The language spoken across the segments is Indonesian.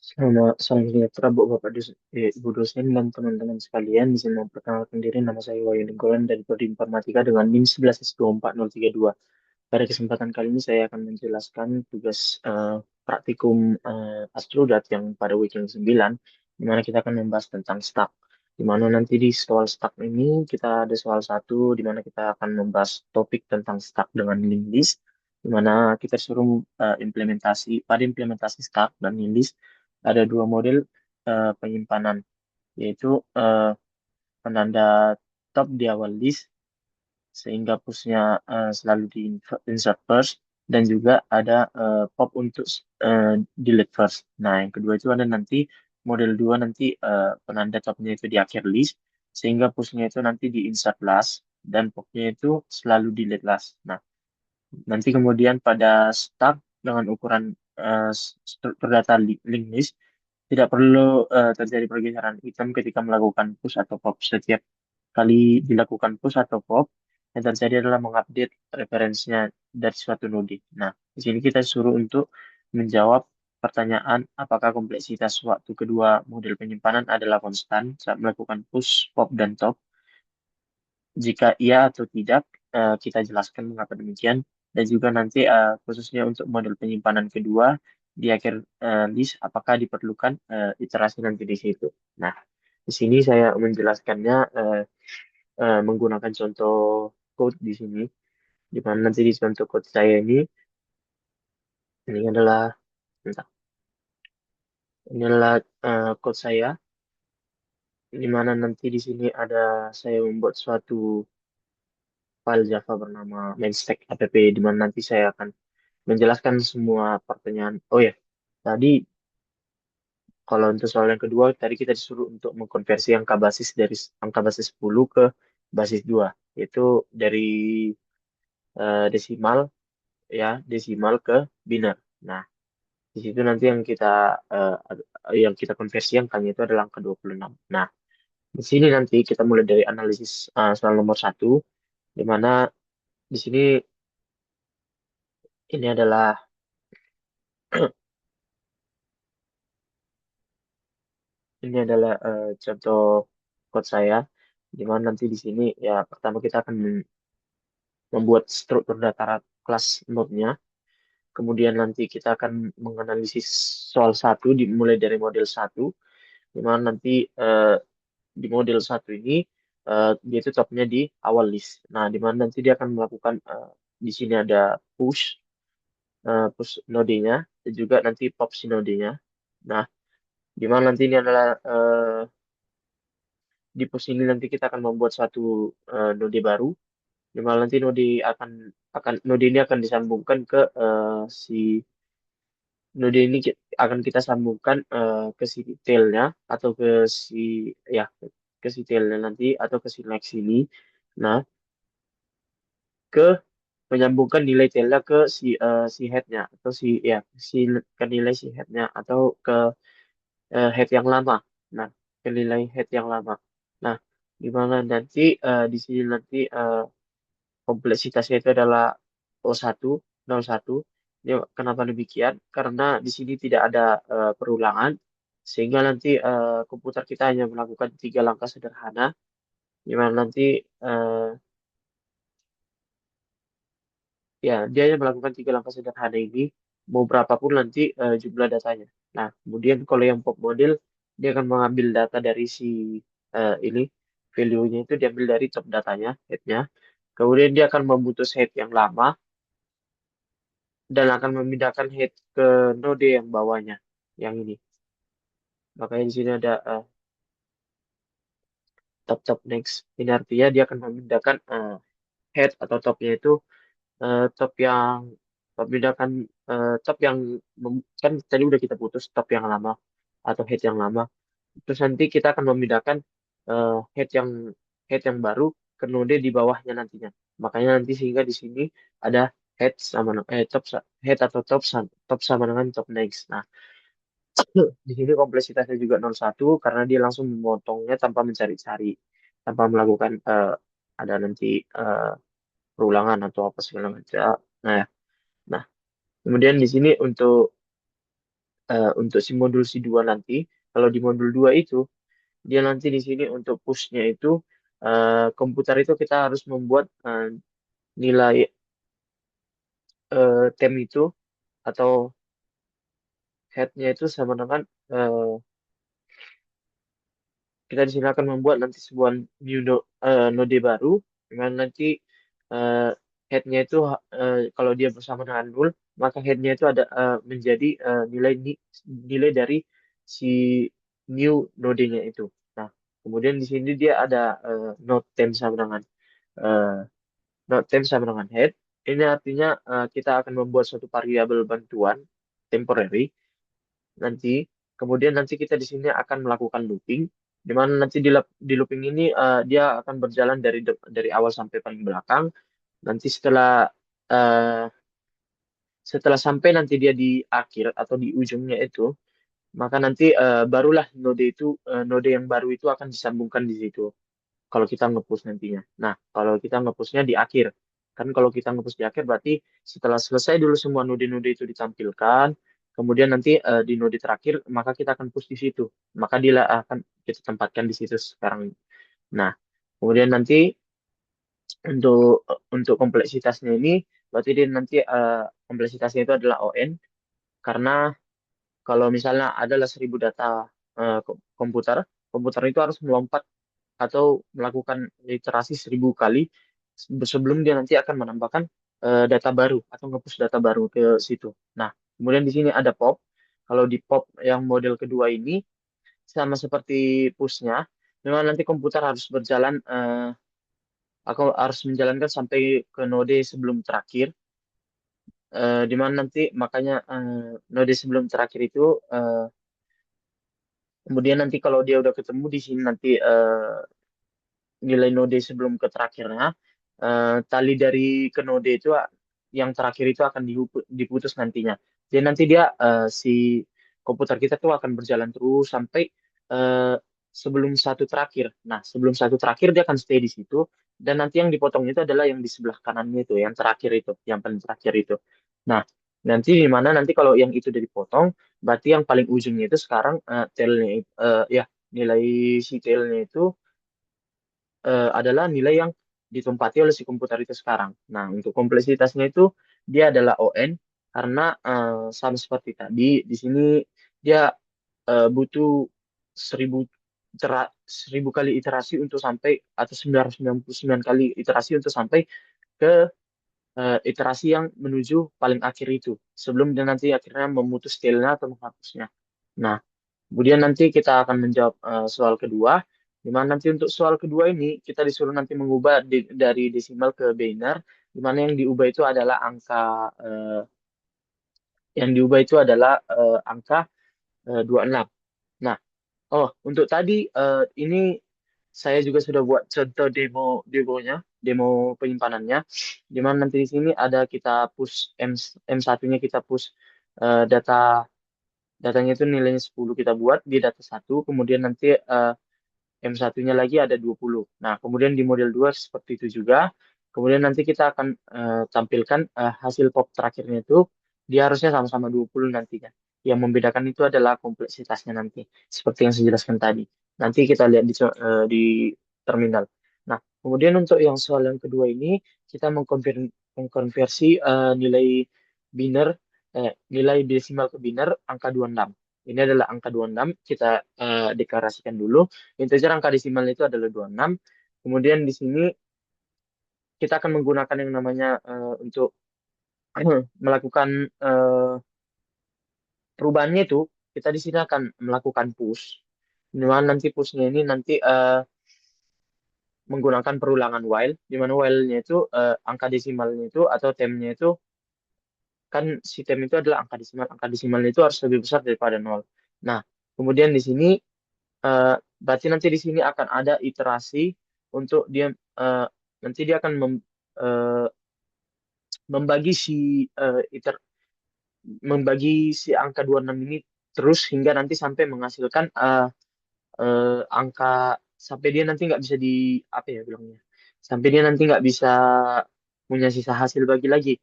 Salam sejahtera Ibu dosen dan teman-teman sekalian. Di sini memperkenalkan diri, nama saya Wahyu Ninggolan dari Prodi Informatika dengan NIM 11S24032. Pada kesempatan kali ini saya akan menjelaskan tugas praktikum Astrodat yang pada week yang 9, di mana kita akan membahas tentang stack. Di mana nanti di soal stack ini kita ada soal satu, di mana kita akan membahas topik tentang stack dengan link list, di mana kita suruh implementasi stack dan link list ada dua model penyimpanan, yaitu penanda top di awal list sehingga pushnya selalu di insert first, dan juga ada pop untuk delete first. Nah, yang kedua itu ada nanti model dua, nanti penanda topnya itu di akhir list sehingga pushnya itu nanti di insert last dan popnya itu selalu delete last. Nah, nanti kemudian pada start dengan ukuran struktur data link list, tidak perlu terjadi pergeseran item ketika melakukan push atau pop. Setiap kali dilakukan push atau pop, yang terjadi adalah mengupdate referensinya dari suatu node. Nah, di sini kita suruh untuk menjawab pertanyaan apakah kompleksitas waktu kedua model penyimpanan adalah konstan saat melakukan push, pop, dan top. Jika iya atau tidak, kita jelaskan mengapa demikian. Dan juga nanti khususnya untuk model penyimpanan kedua di akhir list, apakah diperlukan iterasi nanti di situ. Nah, di sini saya menjelaskannya menggunakan contoh code di sini, di mana nanti di contoh code saya ini adalah, bentar, ini adalah code saya, di mana nanti di sini ada saya membuat suatu file Java bernama mainstack app, di mana nanti saya akan menjelaskan semua pertanyaan. Oh ya, tadi kalau untuk soal yang kedua, tadi kita disuruh untuk mengkonversi angka basis dari angka basis 10 ke basis 2, yaitu dari desimal, ya, desimal ke biner. Nah, di situ nanti yang kita konversi angkanya itu adalah angka 26. Nah, di sini nanti kita mulai dari analisis soal nomor satu, di mana di sini ini adalah contoh code saya, di mana nanti di sini ya pertama kita akan membuat struktur data kelas node-nya. Kemudian nanti kita akan menganalisis soal satu dimulai dari model satu, di mana nanti di model satu ini dia itu topnya di awal list. Nah, di mana nanti dia akan melakukan di sini ada push node-nya dan juga nanti pop si node-nya. Nah, di mana nanti ini adalah di push ini nanti kita akan membuat suatu node baru, di mana nanti node ini akan disambungkan ke si node ini akan kita sambungkan ke si detailnya atau si ya ke si detailnya nanti atau ke si next ini. Nah, ke menyambungkan nilai tailnya ke si headnya atau si ke nilai si headnya atau ke head yang lama. Nah, ke nilai head yang lama. Nah, di mana nanti di sini nanti kompleksitasnya itu adalah O1, 01. Ya, kenapa demikian? Karena di sini tidak ada perulangan, sehingga nanti komputer kita hanya melakukan tiga langkah sederhana, di mana nanti eh, ya dia hanya melakukan tiga langkah sederhana ini, mau berapapun nanti jumlah datanya. Nah, kemudian kalau yang pop model, dia akan mengambil data dari si ini, value-nya itu diambil dari top datanya, head-nya. Kemudian dia akan memutus head yang lama dan akan memindahkan head ke node yang bawahnya, yang ini. Makanya di sini ada top top next. Ini artinya dia akan memindahkan head atau topnya itu top yang memindahkan top yang kan tadi udah kita putus top yang lama atau head yang lama. Terus nanti kita akan memindahkan eh, head yang head yang baru ke node di bawahnya nantinya. Makanya nanti sehingga di sini ada head atau top sama dengan top next. Nah, di sini kompleksitasnya juga 01 karena dia langsung memotongnya tanpa mencari-cari, tanpa melakukan ada nanti eh, perulangan atau apa segala macam. Nah, nah, kemudian di sini untuk untuk si modul si 2 nanti, kalau di modul 2 itu, dia nanti di sini untuk push-nya itu, komputer itu kita harus membuat nilai tem itu atau head-nya itu sama dengan kita di sini akan membuat nanti sebuah node baru dengan nanti eh, headnya itu kalau dia bersama dengan nol maka headnya itu ada menjadi nilai dari si new node-nya itu. Nah, kemudian di sini dia ada node temp sama dengan eh, node temp sama dengan head. Ini artinya kita akan membuat suatu variabel bantuan temporary nanti. Kemudian nanti kita di sini akan melakukan looping, di mana nanti di looping ini dia akan berjalan dari awal sampai paling belakang. Nanti eh, setelah sampai nanti dia di akhir atau di ujungnya itu, maka nanti barulah node yang baru itu akan disambungkan di situ. Kalau kita ngepush nantinya. Nah, kalau kita ngepushnya di akhir. Kan kalau kita ngepush di akhir berarti setelah selesai dulu semua node-node itu ditampilkan, kemudian nanti di node terakhir maka kita akan push di situ. Maka dia akan kita tempatkan di situ sekarang. Nah, kemudian nanti untuk kompleksitasnya ini berarti dia nanti kompleksitasnya itu adalah ON karena kalau misalnya adalah 1.000 data komputer, komputer itu harus melompat atau melakukan iterasi 1.000 kali sebelum dia nanti akan menambahkan data baru atau nge-push data baru ke situ. Nah, kemudian di sini ada pop. Kalau di pop yang model kedua ini sama seperti push-nya, memang nanti komputer harus berjalan aku harus menjalankan sampai ke node sebelum terakhir, di mana nanti makanya node sebelum terakhir itu kemudian nanti kalau dia udah ketemu di sini nanti nilai node sebelum ke terakhirnya, tali dari ke node itu yang terakhir itu akan diputus nantinya. Jadi nanti si komputer kita tuh akan berjalan terus sampai eh, sebelum satu terakhir. Nah, sebelum satu terakhir dia akan stay di situ dan nanti yang dipotong itu adalah yang di sebelah kanannya itu, yang terakhir itu, yang paling terakhir itu. Nah, nanti di mana nanti kalau yang itu udah dipotong, berarti yang paling ujungnya itu sekarang tailnya ya nilai si tailnya itu adalah nilai yang ditempati oleh si komputer itu sekarang. Nah, untuk kompleksitasnya itu dia adalah ON karena sama seperti tadi di sini dia butuh 1.000 1.000 kali iterasi untuk sampai atau 999 kali iterasi untuk sampai ke iterasi yang menuju paling akhir itu sebelum dia nanti akhirnya memutus tailnya atau menghapusnya. Nah, kemudian nanti kita akan menjawab soal kedua, di mana nanti untuk soal kedua ini kita disuruh nanti mengubah dari desimal ke biner, di mana yang diubah itu adalah angka 26. Nah, oh untuk tadi ini saya juga sudah buat contoh demonya, demo penyimpanannya, di mana nanti di sini ada kita push M1-nya kita push data datanya itu nilainya 10 kita buat di data satu, kemudian nanti M1-nya lagi ada 20. Nah, kemudian di model 2 seperti itu juga. Kemudian nanti kita akan tampilkan hasil pop terakhirnya itu dia harusnya sama-sama 20 nantinya. Yang membedakan itu adalah kompleksitasnya nanti, seperti yang saya jelaskan tadi. Nanti kita lihat di terminal. Nah, kemudian untuk yang soal yang kedua ini, kita mengkonversi biner, nilai desimal ke biner angka 26. Ini adalah angka 26, kita deklarasikan dulu. Integer angka desimalnya itu adalah 26. Kemudian di sini kita akan menggunakan yang namanya untuk melakukan eh, perubahannya itu, kita di sini akan melakukan push. Di mana nanti pushnya ini nanti menggunakan perulangan while, di mana while-nya itu angka desimalnya itu atau temnya itu kan si tem itu adalah angka desimal. Angka desimalnya itu harus lebih besar daripada nol. Nah, kemudian di sini eh, berarti nanti di sini akan ada iterasi untuk dia eh, nanti dia akan eh, membagi membagi si angka 26 ini terus hingga nanti sampai menghasilkan angka sampai dia nanti nggak bisa di apa ya bilangnya sampai dia nanti nggak bisa punya sisa hasil bagi lagi.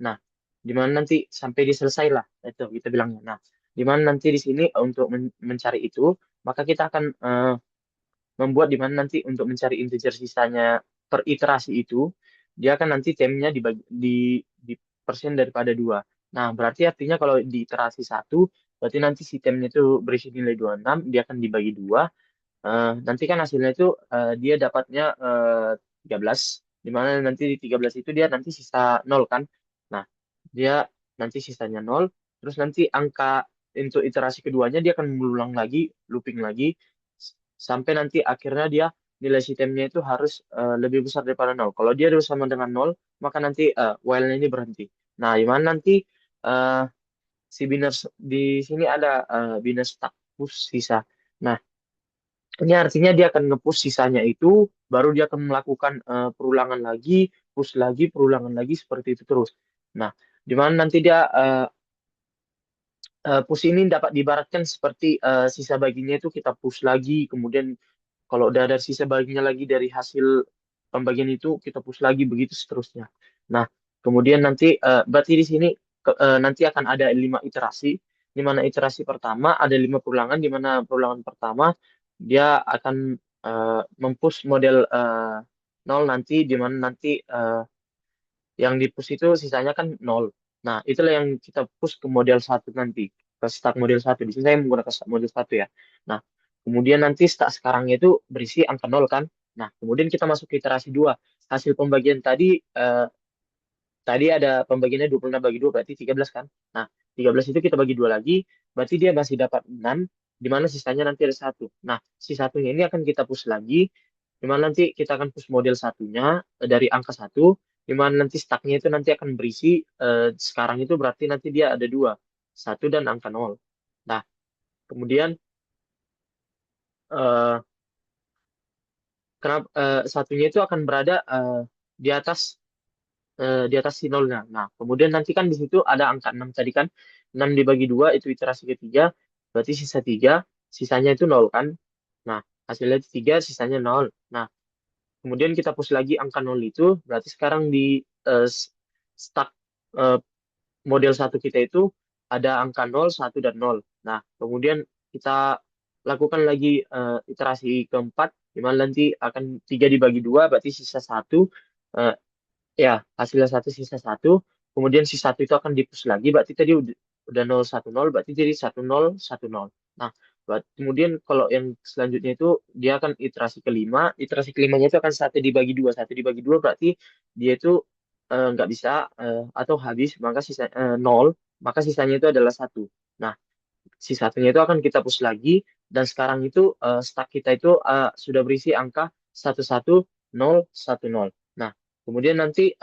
Nah, di mana nanti sampai dia selesai lah itu kita bilangnya. Nah, Dimana nanti di sini untuk mencari itu, maka kita akan membuat di mana nanti untuk mencari integer sisanya per iterasi itu, dia akan nanti temnya dibagi di persen daripada dua. Nah, berarti artinya kalau di iterasi satu, berarti nanti si temnya itu berisi nilai 26, dia akan dibagi dua. Nanti kan hasilnya itu dia dapatnya 13, di mana nanti di 13 itu dia nanti sisa nol kan. Nah, dia nanti sisanya nol, terus nanti angka untuk iterasi keduanya dia akan mengulang lagi, looping lagi, sampai nanti akhirnya dia nilai sistemnya itu harus lebih besar daripada nol. Kalau dia udah sama dengan nol, maka nanti while-nya ini berhenti. Nah, di mana nanti eh, si binary di sini ada binary stack push sisa. Nah, ini artinya dia akan nge-push sisanya itu, baru dia akan melakukan perulangan lagi, perulangan lagi, seperti itu terus. Nah, di mana nanti dia push ini dapat diibaratkan seperti sisa baginya itu kita push lagi, kemudian kalau udah ada sisa baginya lagi dari hasil pembagian itu kita push lagi, begitu seterusnya. Nah, kemudian nanti berarti di sini nanti akan ada 5 iterasi, di mana iterasi pertama ada 5 perulangan, di mana perulangan pertama dia akan mempush model 0 nanti, di mana nanti yang di push itu sisanya kan nol. Nah, itulah yang kita push ke model satu nanti, ke stack model satu. Di sini saya menggunakan stack model satu ya. Nah, kemudian nanti stack sekarangnya itu berisi angka nol kan. Nah, kemudian kita masuk ke iterasi dua. Hasil pembagian tadi tadi ada pembagiannya 26 bagi 2 berarti 13 kan. Nah, 13 itu kita bagi 2 lagi, berarti dia masih dapat 6, di mana sisanya nanti ada satu. Nah, si satunya ini akan kita push lagi, di mana nanti kita akan push model satunya dari angka satu, di mana nanti stacknya itu nanti akan berisi, sekarang itu berarti nanti dia ada dua, satu dan angka nol. Nah, kemudian eh, kenapa satunya itu akan berada di atas di atas si nolnya. Nah, kemudian nanti kan di situ ada angka 6 tadi kan. 6 dibagi 2 itu iterasi ketiga, berarti sisa 3, sisanya itu nol kan. Nah, hasilnya itu 3, sisanya nol. Nah, kemudian kita push lagi angka nol itu, berarti sekarang di stack eh, model satu kita itu ada angka nol, satu dan nol. Nah, kemudian kita lakukan lagi iterasi keempat, di mana nanti akan 3 dibagi 2, berarti sisa satu. eh, Ya, hasilnya satu sisa satu. Kemudian si satu itu akan dipus lagi. Berarti tadi udah 0 1 0. Berarti jadi 1 0 1 0. Nah, kemudian kalau yang selanjutnya itu dia akan iterasi kelima. Iterasi kelimanya itu akan satu dibagi dua. Satu dibagi dua berarti dia itu nggak bisa atau habis. Maka sisa 0. Maka sisanya itu adalah satu. Nah, si satunya itu akan kita push lagi. Dan sekarang itu stack kita itu sudah berisi angka 11 0 1 0. Nah, kemudian nanti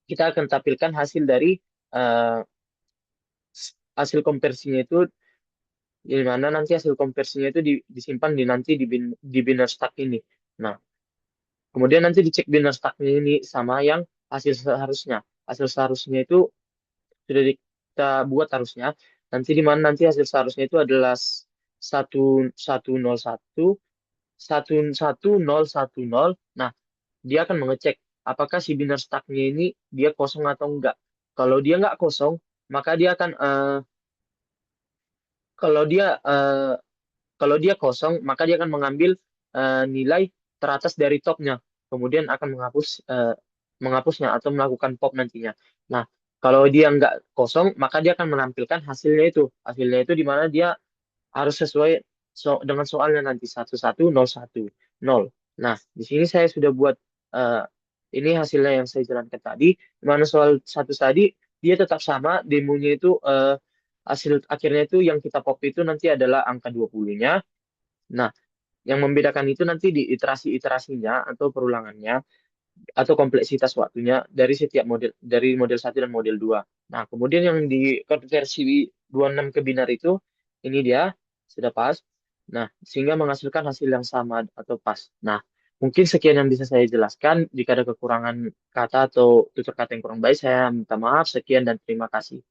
kita akan tampilkan hasil dari eh, hasil konversinya itu, di mana nanti hasil konversinya itu disimpan di nanti di binary stack ini. Nah, kemudian nanti dicek binary stacknya ini sama yang hasil seharusnya. Hasil seharusnya itu sudah kita buat harusnya. Nanti di mana nanti hasil seharusnya itu adalah 11 1 0 1 Nah, dia akan mengecek apakah si binary stacknya ini dia kosong atau enggak. Kalau dia nggak kosong, maka dia akan kalau dia kalau dia kosong, maka dia akan mengambil nilai teratas dari topnya, kemudian akan menghapusnya atau melakukan pop nantinya. Nah, kalau dia nggak kosong, maka dia akan menampilkan hasilnya itu. Hasilnya itu di mana dia harus sesuai dengan soalnya nanti 11 1 0 1 0. Nah, di sini saya sudah buat eh, ini hasilnya yang saya jalankan tadi. Di mana soal satu tadi dia tetap sama, demonya itu hasil akhirnya itu yang kita copy itu nanti adalah angka 20-nya. Nah, yang membedakan itu nanti di iterasi-iterasinya atau perulangannya atau kompleksitas waktunya dari setiap model, dari model satu dan model 2. Nah, kemudian yang di konversi 26 ke binar itu ini dia sudah pas. Nah, sehingga menghasilkan hasil yang sama atau pas. Nah, mungkin sekian yang bisa saya jelaskan. Jika ada kekurangan kata atau tutur kata yang kurang baik, saya minta maaf. Sekian dan terima kasih.